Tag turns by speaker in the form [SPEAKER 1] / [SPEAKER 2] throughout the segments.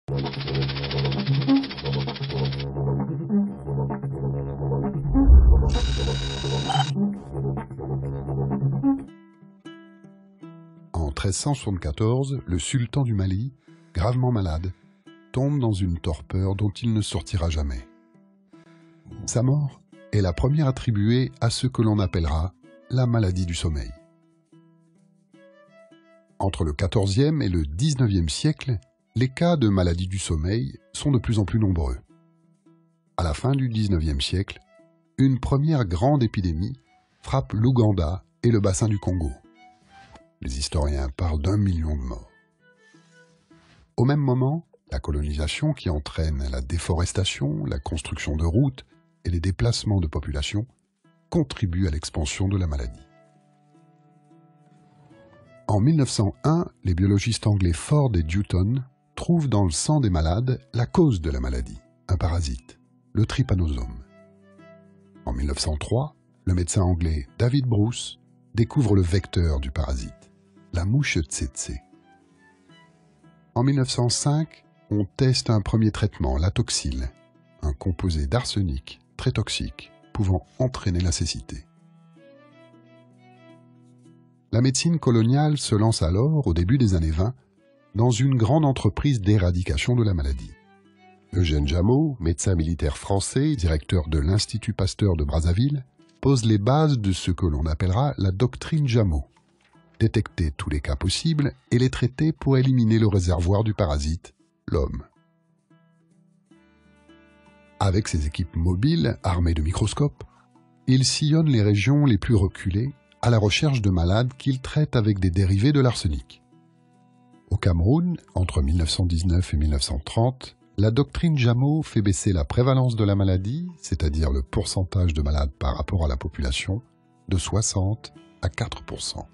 [SPEAKER 1] En 1374, le sultan du Mali, gravement malade, tombe dans une torpeur dont il ne sortira jamais. Sa mort est la première attribuée à ce que l'on appellera la maladie du sommeil. Entre le XIVe et le XIXe siècle, les cas de maladie du sommeil sont de plus en plus nombreux. À la fin du XIXe siècle, une première grande épidémie frappe l'Ouganda et le bassin du Congo. Les historiens parlent d'1 million de morts. Au même moment, la colonisation qui entraîne la déforestation, la construction de routes et les déplacements de population contribue à l'expansion de la maladie. En 1901, les biologistes anglais Ford et Dutton trouvent dans le sang des malades la cause de la maladie, un parasite, le trypanosome. En 1903, le médecin anglais David Bruce découvre le vecteur du parasite, la mouche tsetse. En 1905, on teste un premier traitement, l'atoxyl, un composé d'arsenic très toxique pouvant entraîner la cécité. La médecine coloniale se lance alors, au début des années 20, dans une grande entreprise d'éradication de la maladie. Eugène Jameau, médecin militaire français, directeur de l'Institut Pasteur de Brazzaville, pose les bases de ce que l'on appellera la doctrine Jameau. Détecter tous les cas possibles et les traiter pour éliminer le réservoir du parasite, l'homme. Avec ses équipes mobiles, armées de microscopes, il sillonne les régions les plus reculées à la recherche de malades qu'il traite avec des dérivés de l'arsenic. Au Cameroun, entre 1919 et 1930, la doctrine Jameau fait baisser la prévalence de la maladie, c'est-à-dire le pourcentage de malades par rapport à la population, de 60 à 4%.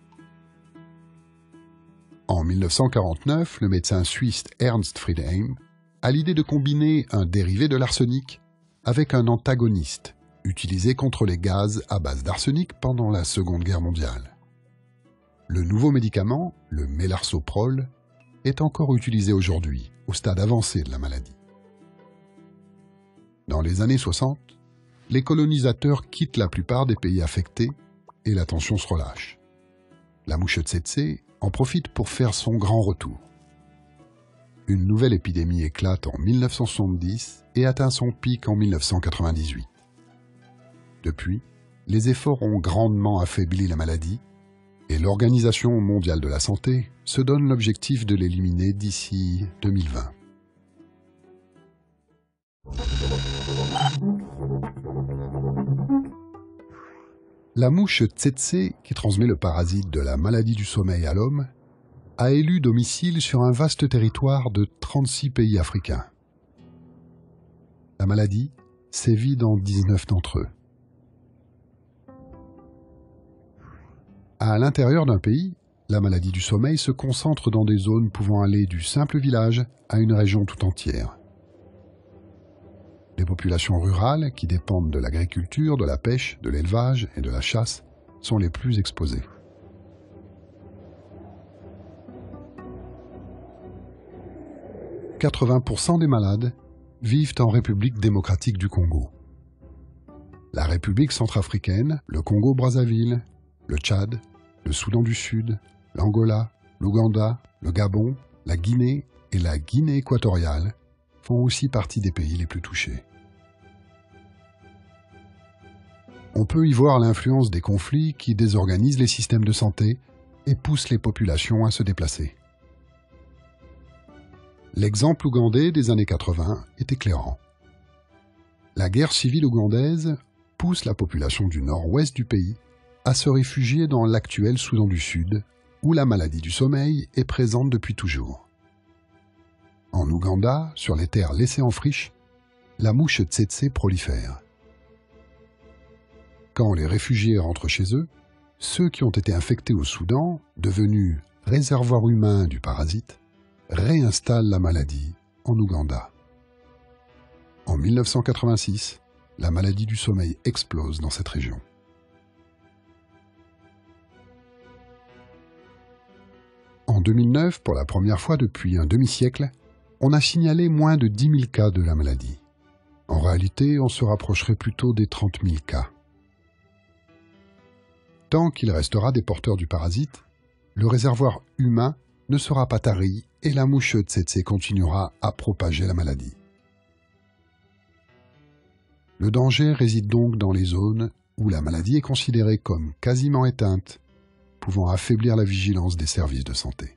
[SPEAKER 1] En 1949, le médecin suisse Ernst Friedheim a l'idée de combiner un dérivé de l'arsenic avec un antagoniste, utilisé contre les gaz à base d'arsenic pendant la Seconde Guerre mondiale. Le nouveau médicament, le mélarsoprol, est encore utilisé aujourd'hui, au stade avancé de la maladie. Dans les années 60, les colonisateurs quittent la plupart des pays affectés et la tension se relâche. La mouche tsetse en profite pour faire son grand retour. Une nouvelle épidémie éclate en 1970 et atteint son pic en 1998. Depuis, les efforts ont grandement affaibli la maladie et l'Organisation mondiale de la santé se donne l'objectif de l'éliminer d'ici 2020. La mouche tsetse, qui transmet le parasite de la maladie du sommeil à l'homme, a élu domicile sur un vaste territoire de 36 pays africains. La maladie sévit dans 19 d'entre eux. À l'intérieur d'un pays, la maladie du sommeil se concentre dans des zones pouvant aller du simple village à une région tout entière. Les populations rurales, qui dépendent de l'agriculture, de la pêche, de l'élevage et de la chasse, sont les plus exposées. « 80% des malades vivent en République démocratique du Congo. La République centrafricaine, le Congo-Brazzaville, le Tchad, le Soudan du Sud, l'Angola, l'Ouganda, le Gabon, la Guinée et la Guinée équatoriale font aussi partie des pays les plus touchés. On peut y voir l'influence des conflits qui désorganisent les systèmes de santé et poussent les populations à se déplacer. L'exemple ougandais des années 80 est éclairant. La guerre civile ougandaise pousse la population du nord-ouest du pays à se réfugier dans l'actuel Soudan du Sud, où la maladie du sommeil est présente depuis toujours. En Ouganda, sur les terres laissées en friche, la mouche tsetse prolifère. Quand les réfugiés rentrent chez eux, ceux qui ont été infectés au Soudan, devenus réservoir humain du parasite, réinstallent la maladie en Ouganda. En 1986, la maladie du sommeil explose dans cette région. En 2009, pour la première fois depuis un demi-siècle, on a signalé moins de 10 000 cas de la maladie. En réalité, on se rapprocherait plutôt des 30 000 cas. Tant qu'il restera des porteurs du parasite, le réservoir humain ne sera pas tari et la mouche tsetse continuera à propager la maladie. Le danger réside donc dans les zones où la maladie est considérée comme quasiment éteinte, pouvant affaiblir la vigilance des services de santé.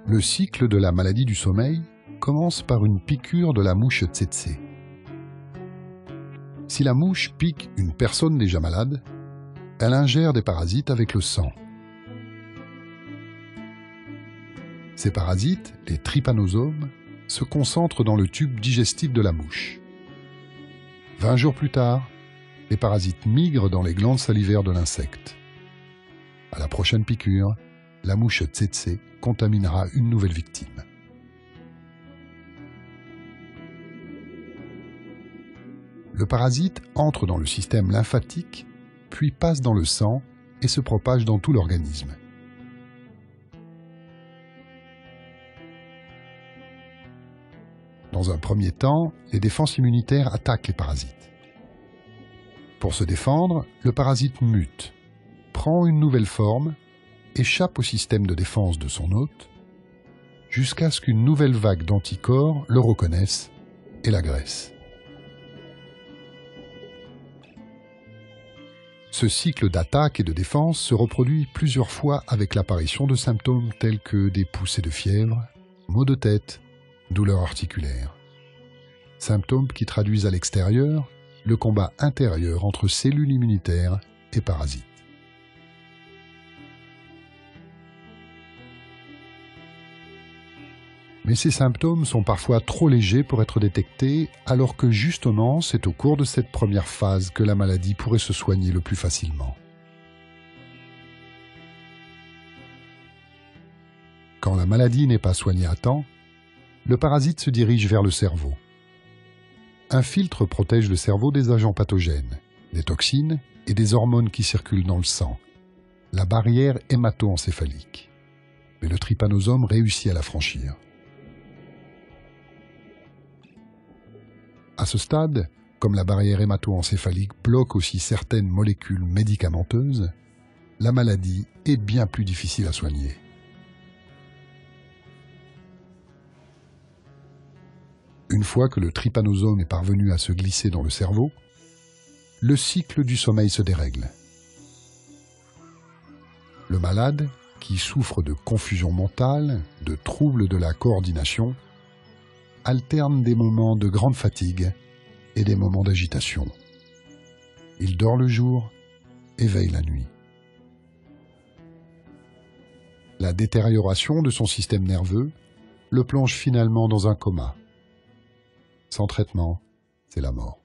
[SPEAKER 1] Le cycle de la maladie du sommeil commence par une piqûre de la mouche tsetse. Si la mouche pique une personne déjà malade, elle ingère des parasites avec le sang. Ces parasites, les trypanosomes, se concentrent dans le tube digestif de la mouche. 20 jours plus tard, les parasites migrent dans les glandes salivaires de l'insecte. À la prochaine piqûre, la mouche tsetse contaminera une nouvelle victime. Le parasite entre dans le système lymphatique, puis passe dans le sang et se propage dans tout l'organisme. Dans un premier temps, les défenses immunitaires attaquent les parasites. Pour se défendre, le parasite mute, prend une nouvelle forme, échappe au système de défense de son hôte, jusqu'à ce qu'une nouvelle vague d'anticorps le reconnaisse et l'agresse. Ce cycle d'attaque et de défense se reproduit plusieurs fois avec l'apparition de symptômes tels que des poussées de fièvre, maux de tête, douleurs articulaires. Symptômes qui traduisent à l'extérieur le combat intérieur entre cellules immunitaires et parasites. Mais ces symptômes sont parfois trop légers pour être détectés, alors que justement, c'est au cours de cette première phase que la maladie pourrait se soigner le plus facilement. Quand la maladie n'est pas soignée à temps, le parasite se dirige vers le cerveau. Un filtre protège le cerveau des agents pathogènes, des toxines et des hormones qui circulent dans le sang, la barrière hémato-encéphalique. Mais le trypanosome réussit à la franchir. À ce stade, comme la barrière hémato-encéphalique bloque aussi certaines molécules médicamenteuses, la maladie est bien plus difficile à soigner. Une fois que le trypanosome est parvenu à se glisser dans le cerveau, le cycle du sommeil se dérègle. Le malade, qui souffre de confusion mentale, de troubles de la coordination, alterne des moments de grande fatigue et des moments d'agitation. Il dort le jour et veille la nuit. La détérioration de son système nerveux le plonge finalement dans un coma. Sans traitement, c'est la mort.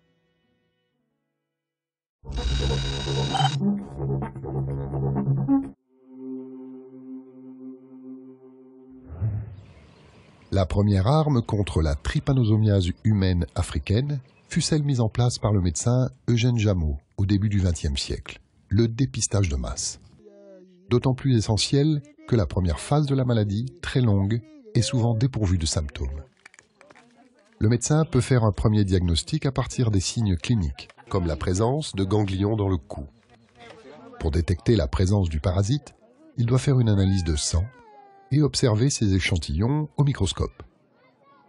[SPEAKER 1] La première arme contre la trypanosomiase humaine africaine fut celle mise en place par le médecin Eugène Jameau au début du XXe siècle, le dépistage de masse. D'autant plus essentiel que la première phase de la maladie, très longue, est souvent dépourvue de symptômes. Le médecin peut faire un premier diagnostic à partir des signes cliniques, comme la présence de ganglions dans le cou. Pour détecter la présence du parasite, il doit faire une analyse de sang et observer ces échantillons au microscope.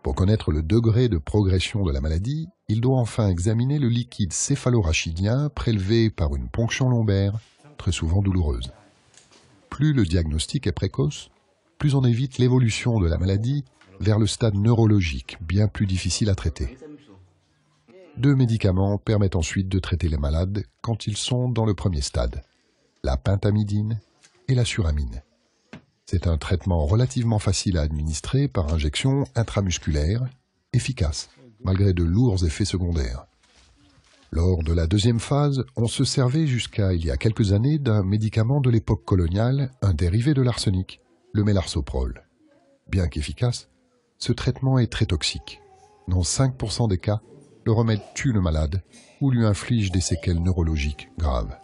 [SPEAKER 1] Pour connaître le degré de progression de la maladie, il doit enfin examiner le liquide céphalorachidien prélevé par une ponction lombaire, très souvent douloureuse. Plus le diagnostic est précoce, plus on évite l'évolution de la maladie vers le stade neurologique, bien plus difficile à traiter. 2 médicaments permettent ensuite de traiter les malades quand ils sont dans le premier stade, la pentamidine et la suramine. C'est un traitement relativement facile à administrer par injection intramusculaire, efficace, malgré de lourds effets secondaires. Lors de la deuxième phase, on se servait jusqu'à il y a quelques années d'un médicament de l'époque coloniale, un dérivé de l'arsenic, le mélarsoprol. Bien qu'efficace, ce traitement est très toxique. Dans 5% des cas, le remède tue le malade ou lui inflige des séquelles neurologiques graves.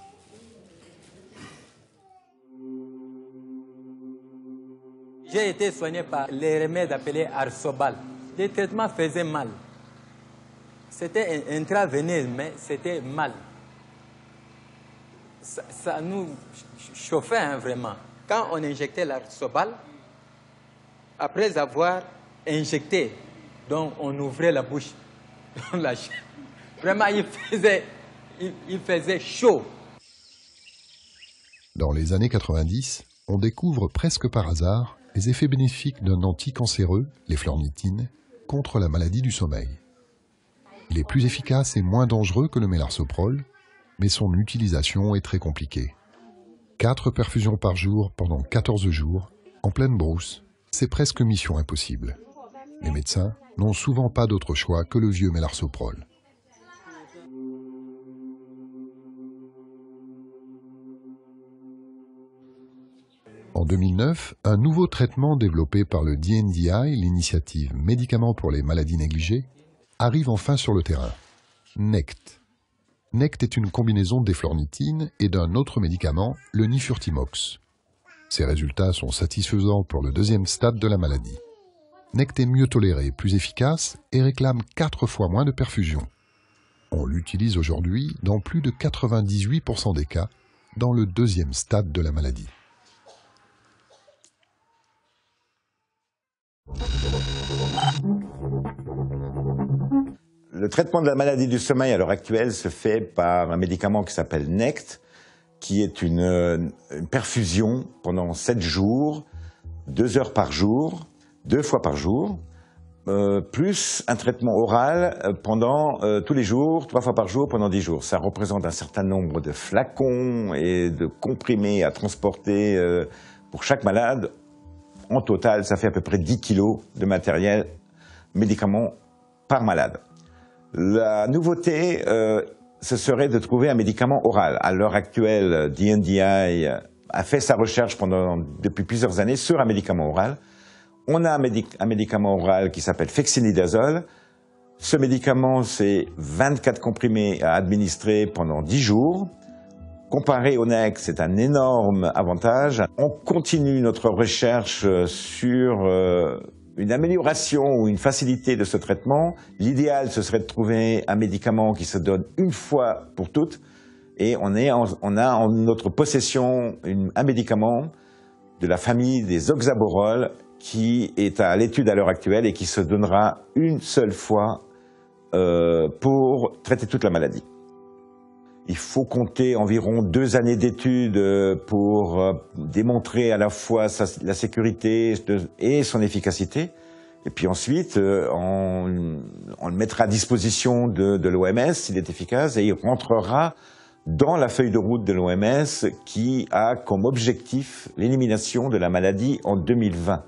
[SPEAKER 2] J'ai été soigné par les remèdes appelés Arsobal. Les traitements faisaient mal. C'était intraveineux, mais c'était mal. Ça nous chauffait hein, vraiment. Quand on injectait l'Arsobal, après avoir injecté, donc on ouvrait la bouche. Vraiment, il faisait chaud.
[SPEAKER 1] Dans les années 90, on découvre presque par hasard les effets bénéfiques d'un anticancéreux, les flornithines, contre la maladie du sommeil. Il est plus efficace et moins dangereux que le mélarsoprol, mais son utilisation est très compliquée. 4 perfusions par jour pendant 14 jours, en pleine brousse, c'est presque mission impossible. Les médecins n'ont souvent pas d'autre choix que le vieux mélarsoprol. En 2009, un nouveau traitement développé par le DNDi, l'initiative Médicaments pour les maladies négligées, arrive enfin sur le terrain. NECT. NECT est une combinaison d'eflornithine et d'un autre médicament, le nifurtimox. Ces résultats sont satisfaisants pour le 2e stade de la maladie. NECT est mieux toléré, plus efficace et réclame 4 fois moins de perfusions. On l'utilise aujourd'hui dans plus de 98% des cas dans le 2e stade de la maladie.
[SPEAKER 3] Le traitement de la maladie du sommeil à l'heure actuelle se fait par un médicament qui s'appelle NECT, qui est une perfusion pendant 7 jours, 2 heures par jour, 2 fois par jour, plus un traitement oral pendant tous les jours, 3 fois par jour pendant 10 jours. Ça représente un certain nombre de flacons et de comprimés à transporter pour chaque malade. En total, ça fait à peu près 10 kilos de matériel, médicaments par malade. La nouveauté, ce serait de trouver un médicament oral. À l'heure actuelle, DNDi a fait sa recherche depuis plusieurs années sur un médicament oral. On a un médicament oral qui s'appelle fexinidazole. Ce médicament, c'est 24 comprimés à administrer pendant 10 jours. Comparé au NECT, c'est un énorme avantage. On continue notre recherche sur une amélioration ou une facilité de ce traitement. L'idéal, ce serait de trouver un médicament qui se donne une fois pour toutes. Et on a en notre possession un médicament de la famille des oxaboroles qui est à l'étude à l'heure actuelle et qui se donnera une seule fois pour traiter toute la maladie. Il faut compter environ 2 années d'études pour démontrer à la fois la sécurité et son efficacité. Et puis ensuite, on le mettra à disposition de l'OMS s'il est efficace et il rentrera dans la feuille de route de l'OMS qui a comme objectif l'élimination de la maladie en 2020.